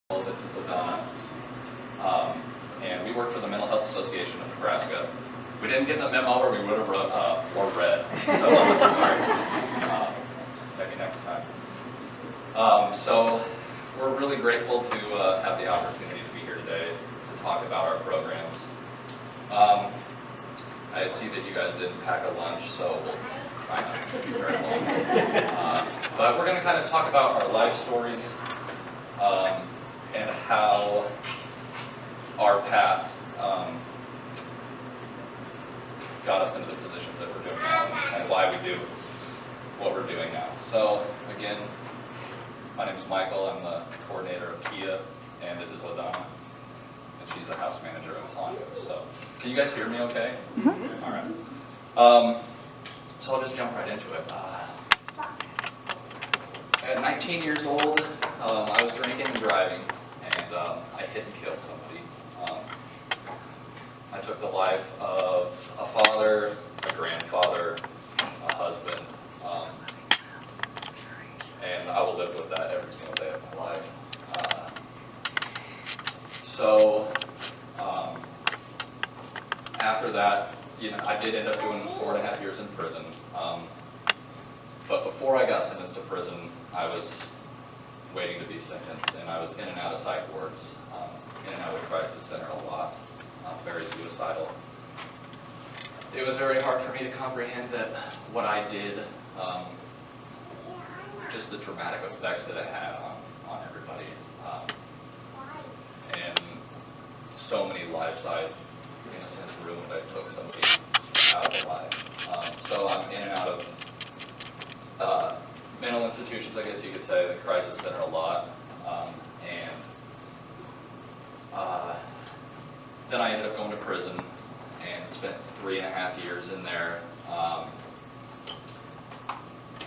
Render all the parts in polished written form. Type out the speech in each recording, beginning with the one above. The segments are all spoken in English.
This is LaDonna, and we work for the Mental Health Association of Nebraska. We didn't get the memo, or we would have wrote or read. So sorry. Maybe next time. So we're really grateful to have the opportunity to be here today to talk about our programs. I see that you guys didn't pack a lunch, so try not to be very long. But we're going to kind of talk about our life stories. And how our past got us into the positions that we're doing now, and why we do what we're doing now. So again, my name is Michael. I'm the coordinator of Keya, and this is LaDonna, and she's the house manager of Honu. So can you guys hear me okay? Mm-hmm. All right. So I'll just jump right into it. At 19 years old, I was drinking and driving, and I hit and killed somebody. I took the life of a father, a grandfather, a husband, and I will live with that every single day of my life. So after that, I did end up doing 4.5 years in prison. But before I got sentenced to prison, I was waiting to be sentenced, and I was in and out of psych wards, in and out of the crisis center a lot, very suicidal. It was very hard for me to comprehend that what I did, just the traumatic effects that it had on everybody, and so many lives I, in a sense, ruined. I took somebody out of their life. So I'm in and out of mental institutions, I guess you could say, the crisis center a lot, and then I ended up going to prison and spent 3.5 years in there.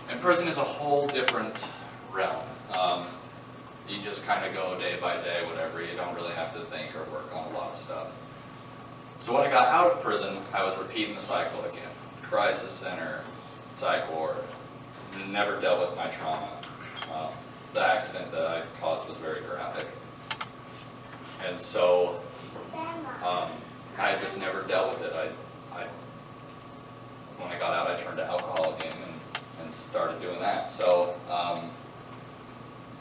And prison is a whole different realm. You just kind of go day by day, whatever. You don't really have to think or work on a lot of stuff. So when I got out of prison, I was repeating the cycle again. Crisis center, psych ward. Never dealt with my trauma. The accident that I caused was very graphic. And so I just never dealt with it. When I got out, I turned to alcohol again and started doing that. So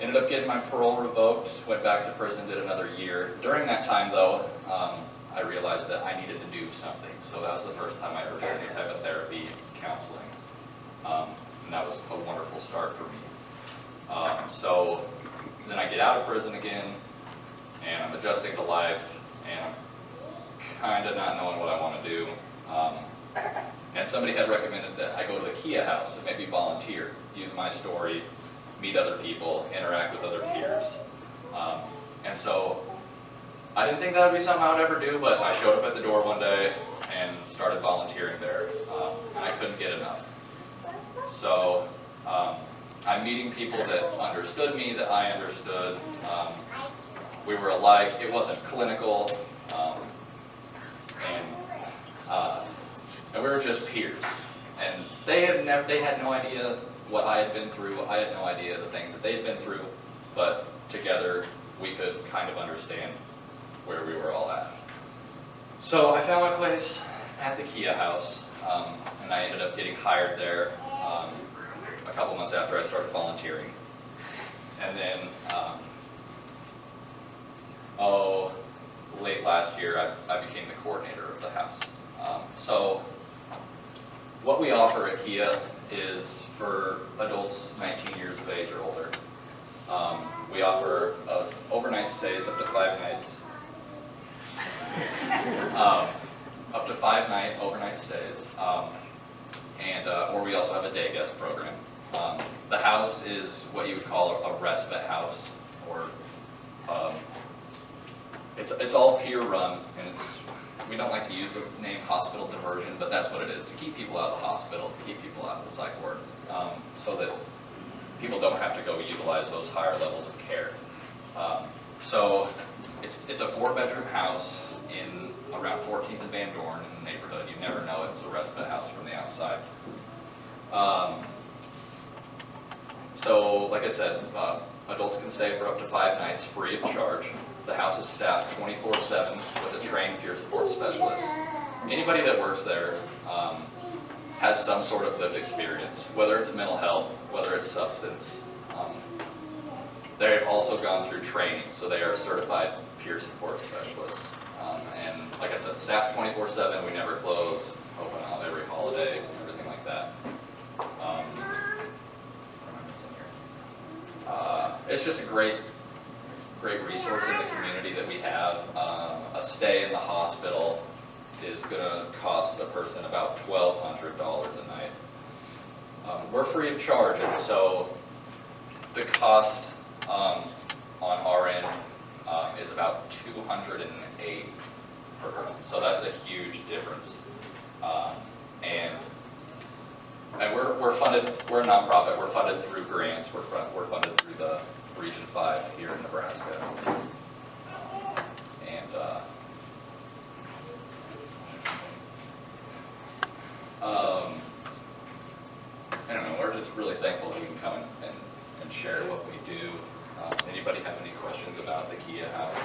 ended up getting my parole revoked, went back to prison, did another year. During that time, though, I realized that I needed to do something. So that was the first time I ever did any type of therapy, counseling. And that was a wonderful start for me. So then I get out of prison again, and I'm adjusting to life, and I'm kind of not knowing what I want to do. And somebody had recommended that I go to the Keya house and maybe volunteer, use my story, meet other people, interact with other peers. And so I didn't think that would be something I would ever do, but I showed up at the door one day and started volunteering there, and I couldn't get enough. So I'm meeting people that understood me, that I understood. We were alike. It wasn't clinical, and we were just peers. And they had no idea what I had been through. I had no idea the things that they had been through. But together, we could kind of understand where we were all at. So I found my place at the Keya house, and I ended up getting hired there a couple months after I started volunteering. And then, late last year, I became the coordinator of the house. So what we offer at Keya is for adults 19 years of age or older. We offer overnight stays up to 5 nights. Up to 5 overnight stays. Or we also have a day guest program. The house is what you would call a respite house, or it's all peer run, and we don't like to use the name hospital diversion, but that's what it is, to keep people out of the hospital, to keep people out of the psych ward, so that people don't have to go utilize those higher levels of care. So it's a 4-bedroom house in around 14th and Van Dorn in the neighborhood. You never know it's a respite house from the outside. So, like I said, Adults can stay for up to 5 nights free of charge. The house is staffed 24/7 with a trained peer support specialist. Anybody that works there has some sort of lived experience, whether it's mental health, whether it's substance. They've also gone through training, so they are certified peer support specialists. And like I said, staffed 24/7, we never close, open on every holiday, everything like that. What am I missing here? It's just a great resource in the community that we have. A stay in the hospital is going to cost the person about $1,200 a night. We're free of charge, and so the cost on our end is about $208 per person. So that's a huge difference. And we're funded. We're a nonprofit. We're funded through grants. We're funded through the Region 5 here in Nebraska. I don't know, we're just really thankful that we can come and share what we do. Anybody have any questions about the Keya house?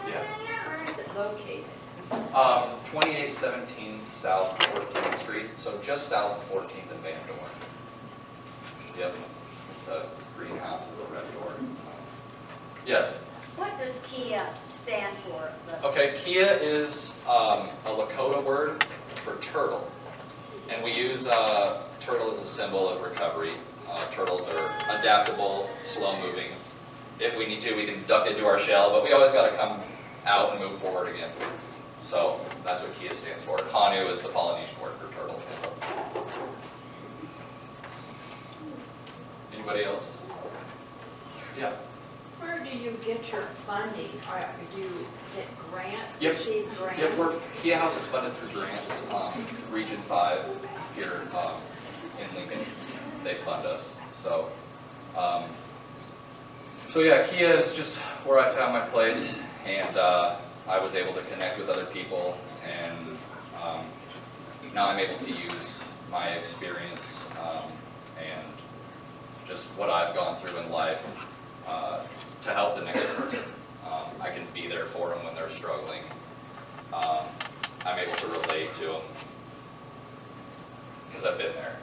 Yeah. Where is it located? 2817 South 14th Street, so just south of 14th and Van Dorn. Yep, it's a greenhouse with a red door. Yes? What does Keya stand for? Okay, Keya is a Lakota word for turtle. And we use turtle as a symbol of recovery. Turtles are adaptable, slow-moving. If we need to, we can duck into our shell, but we always got to come out and move forward again. So that's what Keya stands for. Honu is the Polynesian word for turtle. Anybody else? Yeah. Where do you get your funding? Or do you get grants? Yep. Receive grants? Yep, Keya House is funded through grants. Region 5 here in Lincoln, they fund us. So, yeah, Keya is just where I found my place, and I was able to connect with other people, and now I'm able to use my experience and just what I've gone through in life to help the next person. I can be there for them when they're struggling. I'm able to relate to them because I've been there.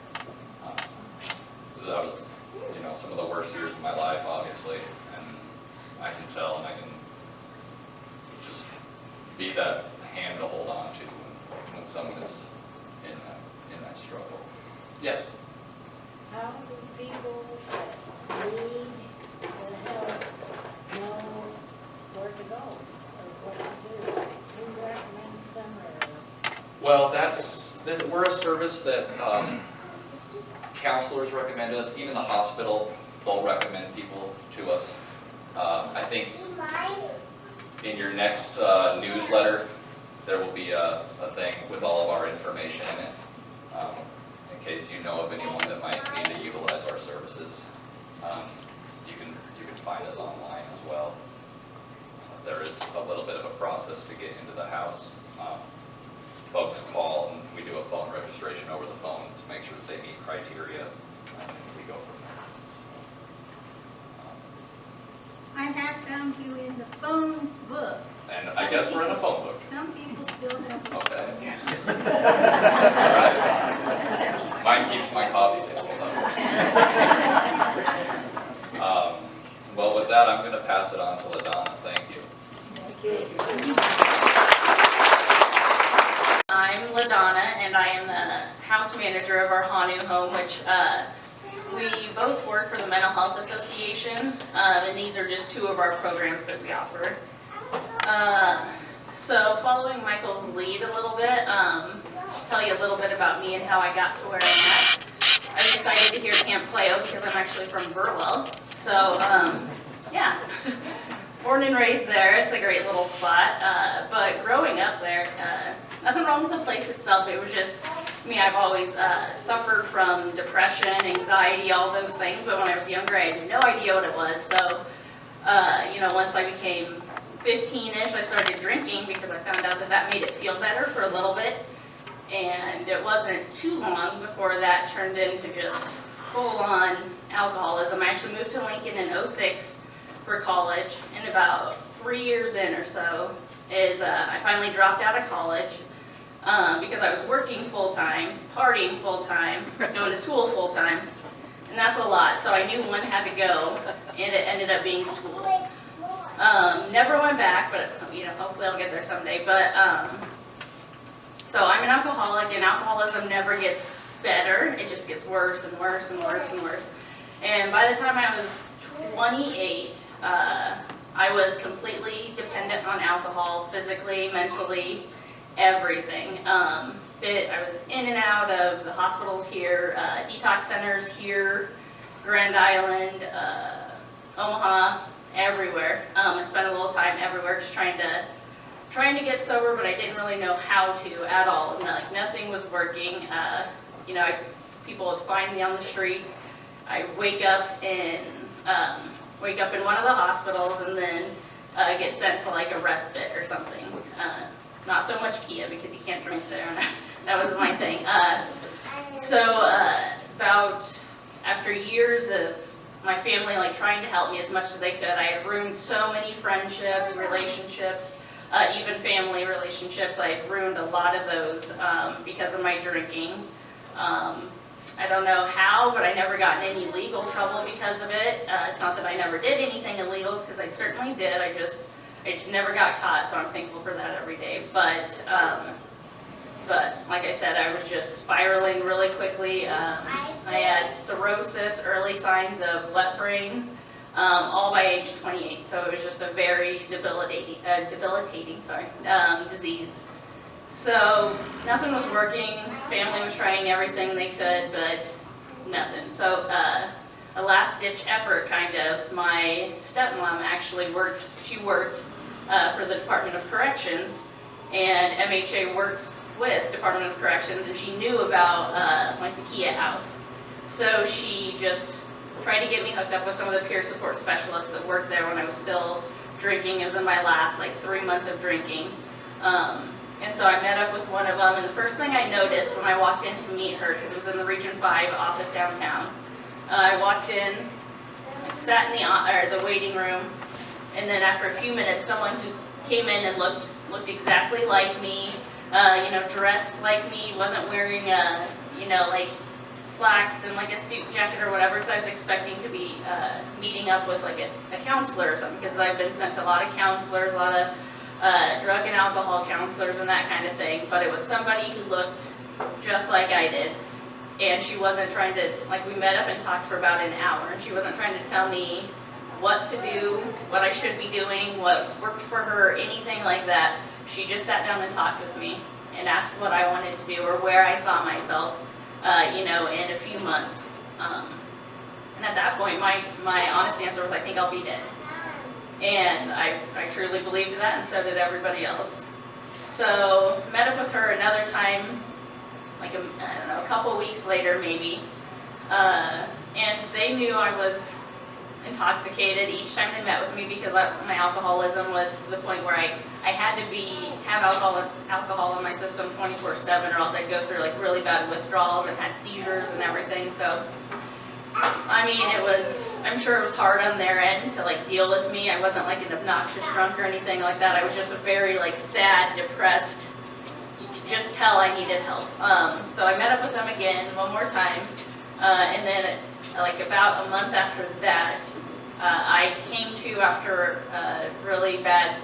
That was, some of the worst years of my life, obviously, and I can tell, and I can just be that hand to hold on to when someone is in that struggle. Yes. How do people that need the help know where to go or what to do? Who recommends them or? Well, we're a service that counselors recommend us. Even the hospital will recommend people to us. I think in your next newsletter, there will be a thing with all of our information in it, in case you know of anyone that might need to utilize our services. You can find us online as well. There is a little bit of a process to get into the house. Folks call and we do a phone registration over the phone to make sure that they meet criteria, and we go from there. I have found you in the phone book. And I guess we're in a phone book. Some people still have. Okay. Yes. All right. Mine keeps my coffee table though. Well, with that, I'm going to pass it on to LaDonna. Thank you. I'm LaDonna, and I am the house manager of our Honu home, which we both work for the Mental Health Association, and these are just two of our programs that we offer. So following Michael's lead a little bit, just tell you a little bit about me and how I got to where I'm at. I was excited to hear Camp Cleo because I'm actually from Burwell, so yeah. Born and raised there. It's a great little spot, but growing up there, nothing wrong with the place itself. It was just me. I've always suffered from depression, anxiety, all those things, but when I was younger, I had no idea what it was. So, once I became 15-ish, I started drinking because I found out that that made it feel better for a little bit, and it wasn't too long before that turned into just full-on alcoholism. I actually moved to Lincoln in '06 for college, and about 3 years in or so I finally dropped out of college because I was working full-time, partying full-time, going to school full-time, and that's a lot. So I knew one had to go, and it ended up being school. Never went back, but hopefully I'll get there someday. But so I'm an alcoholic, and alcoholism never gets better. It just gets worse and worse and worse and worse. And by the time I was 28, I was completely dependent on alcohol, physically, mentally, everything. I was in and out of the hospitals here, detox centers here, Grand Island, Omaha, everywhere. I spent a little time everywhere just trying to get sober, but I didn't really know how to at all. Nothing was working. People would find me on the street. I wake up in one of the hospitals and then get sent to like a respite or something. Not so much Keya because you can't drink there. That was my thing. About after years of my family trying to help me as much as they could, I had ruined so many friendships, relationships, even family relationships. I had ruined a lot of those because of my drinking. I don't know how, but I never got in any legal trouble because of it. It's not that I never did anything illegal, because I certainly did. I just never got caught, so I'm thankful for that every day. But like I said, I was just spiraling really quickly. I had cirrhosis, early signs of left brain, all by age 28. So it was just a very debilitating disease. So nothing was working. Family was trying everything they could, but nothing. So a last-ditch effort, kind of. My stepmom actually works. She worked for the Department of Corrections, and MHA works with Department of Corrections, and she knew about the Keya house. So she just tried to get me hooked up with some of the peer support specialists that worked there when I was still drinking. It was in my last 3 months of drinking. And so I met up with one of them, and the first thing I noticed when I walked in to meet her, because it was in the Region 5 office downtown, I walked in, sat in the waiting room, and then after a few minutes, someone who came in and looked exactly like me, dressed like me, wasn't wearing slacks and a suit jacket or whatever, because I was expecting to be meeting up with a counselor or something, because I've been sent to a lot of counselors, a lot of drug and alcohol counselors and that kind of thing, but it was somebody who looked just like I did, and she wasn't trying to, we met up and talked for about an hour, and she wasn't trying to tell me what to do, what I should be doing, what worked for her, anything like that. She just sat down and talked with me and asked what I wanted to do or where I saw myself, in a few months. And at that point, my honest answer was, I think I'll be dead. And I truly believed that, and so did everybody else. So met up with her another time, a couple weeks later maybe, and they knew I was intoxicated each time they met with me, because my alcoholism was to the point where I had to have alcohol in my system 24/7, or else I'd go through really bad withdrawals and had seizures and everything. So I'm sure it was hard on their end to deal with me. I wasn't an obnoxious drunk or anything like that. I was just a very sad, depressed, you could just tell I needed help. So I met up with them again one more time, and then about a month after that, I came to after a really bad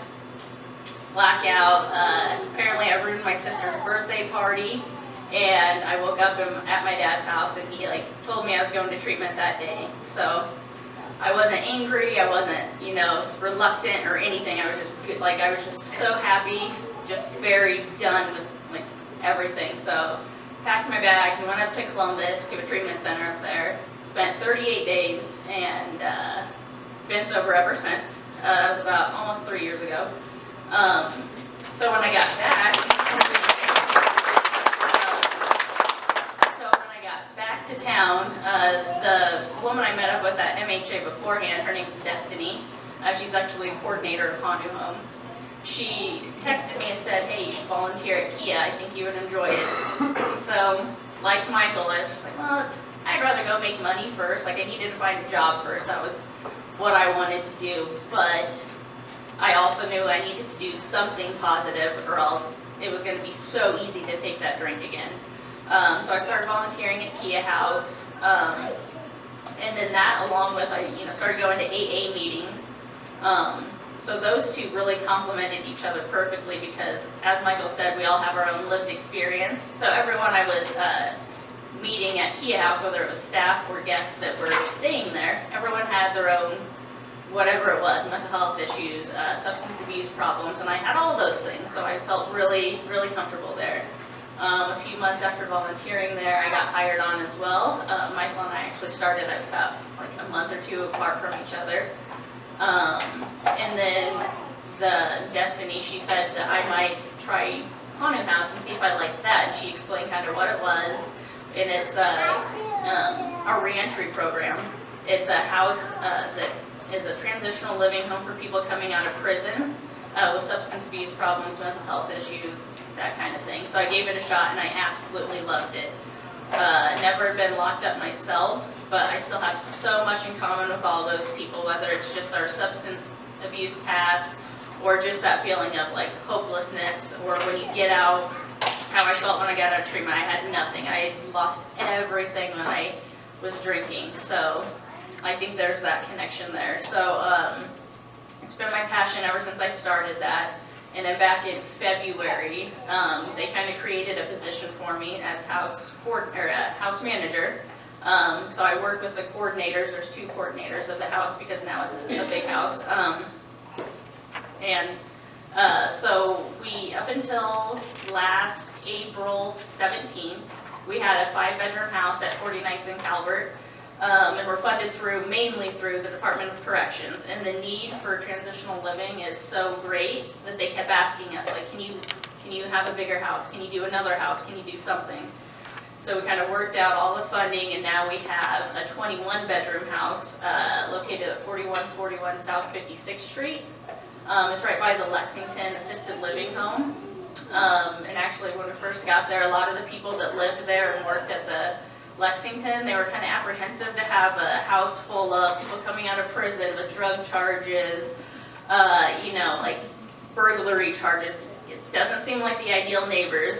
blackout. Apparently I ruined my sister's birthday party, and I woke up at my dad's house, and he told me I was going to treatment that day. So I wasn't angry, I wasn't reluctant or anything. I was just I was just so happy, just very done with everything. So packed my bags and went up to Columbus to a treatment center up there. Spent 38 days and been sober ever since. That was about almost 3 years ago. So when I got back to town, the woman I met up with at MHA beforehand, her name is Bethany. She's actually a coordinator of Honu Home. She texted me and said, hey, you should volunteer at Keya. I think you would enjoy it. So, like Michael, I was just well, I'd rather go make money first. Like, I needed to find a job first. That was what I wanted to do. But I also knew I needed to do something positive, or else it was going to be so easy to take that drink again. So I started volunteering at Keya House, and then that, along with I started going to AA meetings. So those two really complemented each other perfectly because, as Michael said, we all have our own lived experience. So everyone I was meeting at Keya House, whether it was staff or guests that were staying there, everyone had their own, whatever it was, mental health issues, substance abuse problems, and I had all those things. So I felt really, really comfortable there. A few months after volunteering there, I got hired on as well. Michael and I actually started about like a month or two apart from each other. And then Bethany, she said that I might try Honu House and see if I liked that. And she explained kind of what it was. And it's a reentry program. It's a house that is a transitional living home for people coming out of prison with substance abuse problems, mental health issues, that kind of thing. So I gave it a shot and I absolutely loved it. Never been locked up myself, but I still have so much in common with all those people, whether it's just our substance abuse past or just that feeling of like hopelessness, or when you get out, how I felt when I got out of treatment. I had nothing. I had lost everything when I was drinking. So I think there's that connection there. So it's been my passion ever since I started that. And then back in February, they kind of created a position for me as house manager. So I work with the coordinators. There's 2 coordinators of the house because now it's a big house. So we, up until last April 17th, we had a 5-bedroom house at 49th and Calvert. And we're funded mainly through the Department of Corrections. And the need for transitional living is so great that they kept asking us, like, can you have a bigger house? Can you do another house? Can you do something? So we kind of worked out all the funding, and now we have a 21-bedroom house located at 4141 South 56th Street. It's right by the Lexington Assisted Living Home. And actually, when we first got there, a lot of the people that lived there and worked at the Lexington, they were kind of apprehensive to have a house full of people coming out of prison with drug charges, like burglary charges. It doesn't seem like the ideal neighbors,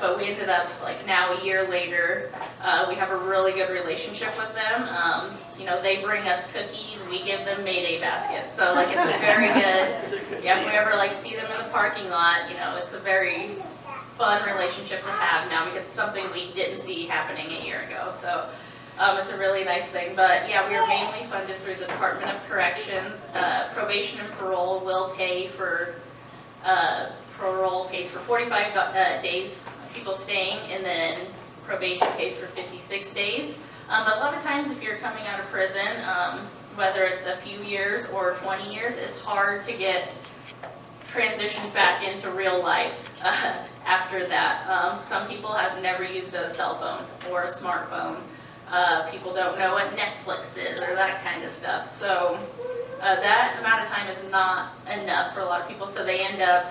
but we ended up, like now a year later, we have a really good relationship with them. They bring us cookies, we give them Mayday baskets. So like it's a very good, if we ever like see them in the parking lot, it's a very fun relationship to have now because it's something we didn't see happening a year ago. So it's a really nice thing. But yeah, we are mainly funded through the Department of Corrections. Probation and parole will pay for, parole pays for 45 days of people staying, and then probation pays for 56 days. But a lot of times if you're coming out of prison, whether it's a few years or 20 years, it's hard to get transitioned back into real life after that. Some people have never used a cell phone or a smartphone. People don't know what Netflix is or that kind of stuff. So that amount of time is not enough for a lot of people. So they end up,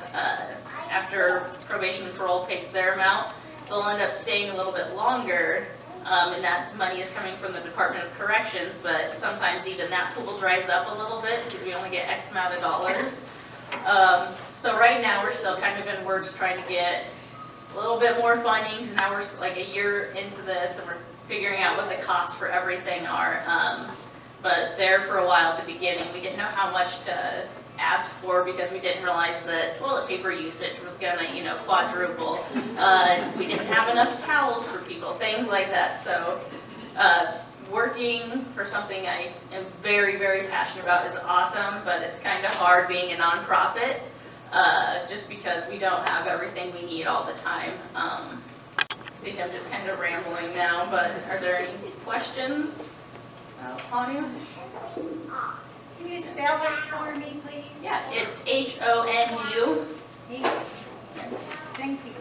after probation and parole pays their amount, they'll end up staying a little bit longer. And that money is coming from the Department of Corrections, but sometimes even that pool dries up a little bit because we only get X amount of dollars. So right now we're still kind of in works trying to get a little bit more funding. So now we're like a year into this and we're figuring out what the costs for everything are. But there for a while at the beginning, we didn't know how much to ask for because we didn't realize that toilet paper usage was gonna, quadruple. We didn't have enough towels for people, things like that. So working for something I am very, very passionate about is awesome, but it's kind of hard being a nonprofit just because we don't have everything we need all the time. I think I'm just kind of rambling now, but are there any questions? Honu? Can you spell it for me, please? Yeah, it's H-O-N-U. Thank you.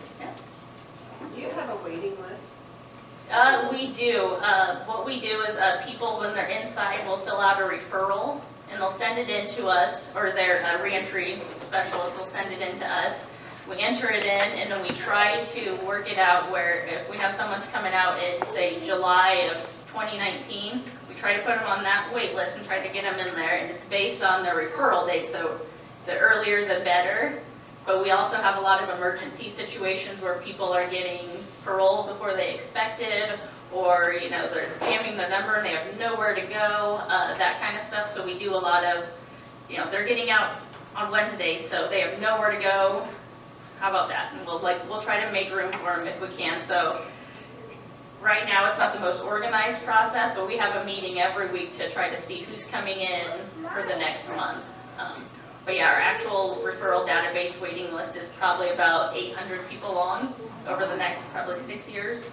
Do you have a waiting list? We do. What we do is people, when they're inside, will fill out a referral, and they'll send it in to us, or their reentry specialist will send it in to us. We enter it in, and then we try to work it out where if we know someone's coming out in, say, July of 2019, we try to put them on that wait list and try to get them in there, and it's based on their referral date, so the earlier the better. But we also have a lot of emergency situations where people are getting parole before they expected, or, you know, they're jamming their number and they have nowhere to go, that kind of stuff. So we do a lot of, you know, they're getting out on Wednesday, so they have nowhere to go. How about that? And we'll try to make room for them if we can. So right now, it's not the most organized process, but we have a meeting every week to try to see who's coming in for the next month. But yeah, our actual referral database waiting list is probably about 800 people long over the next probably 6 years.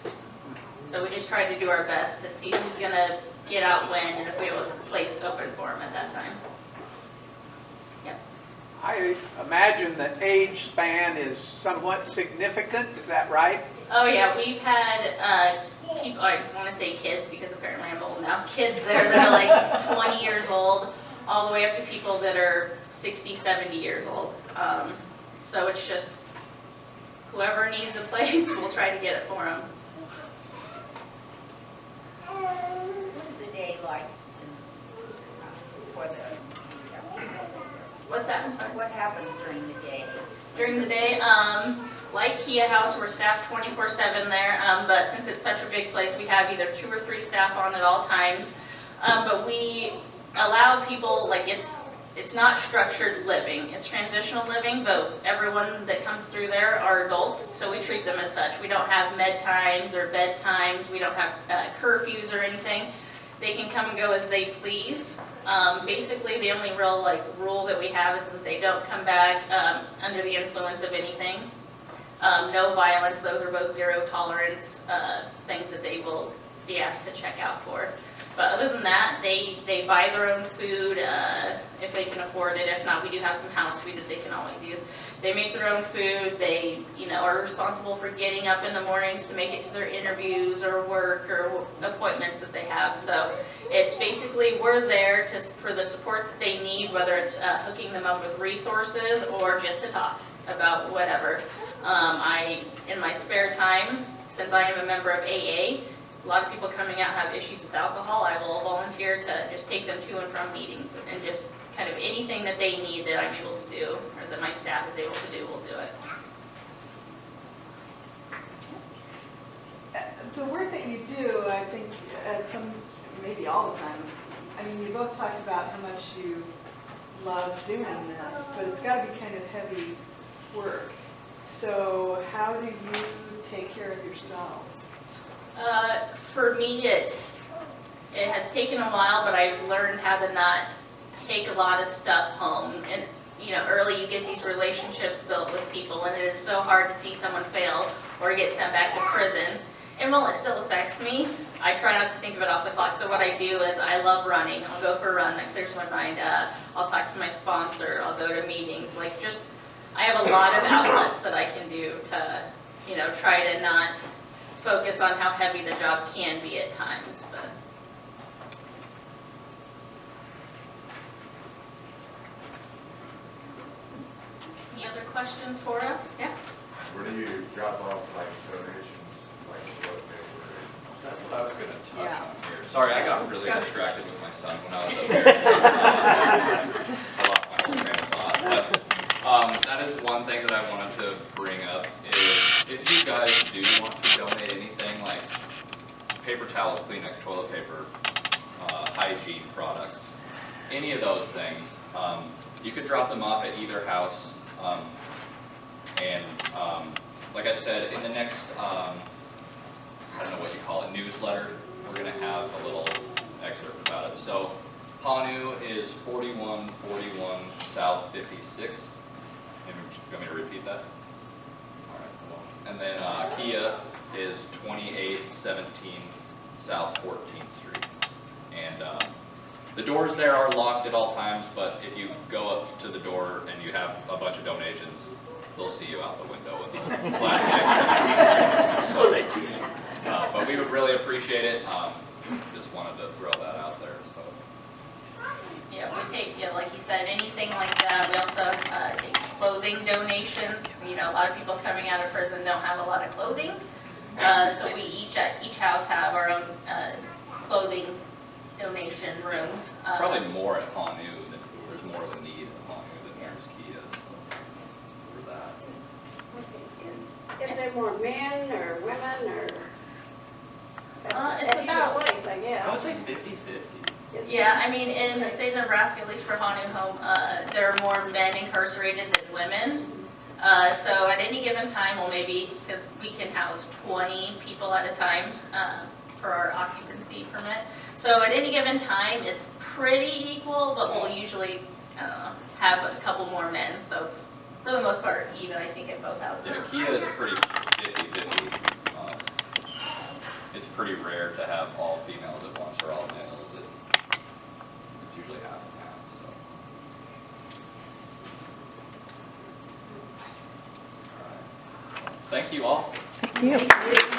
So we just try to do our best to see who's going to get out when, and if we have a place open for them at that time. Yep. I imagine the age span is somewhat significant, is that right? Oh yeah, we've had people, I want to say kids because apparently I'm old now, kids there that are like 20 years old, all the way up to people that are 60, 70 years old. So it's just whoever needs a place, we'll try to get it for them. What is the day like for the, What's that? I'm sorry. what happens during the day? During the day, like Keya House, we're staffed 24/7 there, but since it's such a big place, we have either 2 or 3 staff on at all times. But we allow people, like it's not structured living, it's transitional living, but everyone that comes through there are adults, so we treat them as such. We don't have med times or bed times, we don't have curfews or anything. They can come and go as they please. Basically, the only real rule that we have is that they don't come back under the influence of anything. No violence, those are both zero tolerance things that they will be asked to check out for. But other than that, they buy their own food if they can afford it. If not, we do have some house food that they can always use. They make their own food. They, are responsible for getting up in the mornings to make it to their interviews or work or appointments that they have. So it's basically we're there for the support that they need, whether it's hooking them up with resources or just to talk about whatever. In my spare time, since I am a member of AA, a lot of people coming out have issues with alcohol. I will volunteer to just take them to and from meetings and just kind of anything that they need that I'm able to do or that my staff is able to do, we'll do it. The work that you do, I think, maybe all the time, I mean, you both talked about how much you love doing this, but it's got to be kind of heavy work. So how do you take care of yourselves? For me, it has taken a while, but I've learned how to not take a lot of stuff home. And early you get these relationships built with people, and it is so hard to see someone fail or get sent back to prison. And while it still affects me, I try not to think of it off the clock. So what I do is I love running. I'll go for a run. That clears my mind. I'll talk to my sponsor. I'll go to meetings. I have a lot of outlets that I can do to, try to not focus on how heavy the job can be at times. But any other questions for us? Yeah. Where do you drop off donations, toilet paper? That's what I was going to touch Yeah. on here. Sorry, I got really distracted with my son when I was up there. I lost my whole train of thought. But that is one thing that I wanted to bring up is if you guys do want to donate anything like paper towels, Kleenex, toilet paper, hygiene products, any of those things, you could drop them off at either house. Like I said, in the next, I don't know what you call it, newsletter, we're going to have a little excerpt about it. So Honu is 4141 South 56. You want me to repeat that? All right, cool. And then Keya is 2817 South 14th Street. And the doors there are locked at all times, but if you go up to the door and you have a bunch of donations, they'll see you out the window with the flag. So they do. But we would really appreciate it. Just wanted to throw that out there. So. Yeah, we take, like you said, anything like that. We also take clothing donations. You know, a lot of people coming out of prison don't have a lot of clothing. So we each at each house have our own clothing donation rooms. Probably more at Honu, than there's more of a need at Honu than there's Keya, so for that. Is there more men or women or? It's At either about- place, I I would guess. say 50-50. Yeah, I mean, in the state of Nebraska, at least for Honu Home, there are more men incarcerated than women. So at any given time, well, maybe, because we can house 20 people at a time for our occupancy permit. So at any given time, it's pretty equal, but we'll usually, have a couple more men. So it's, for the most part, even, I think, at both houses. Yeah, Keya is pretty 50-50. It's pretty rare to have all females at once or all males. It's usually half and half, so. All right. Thank you all. Thank you.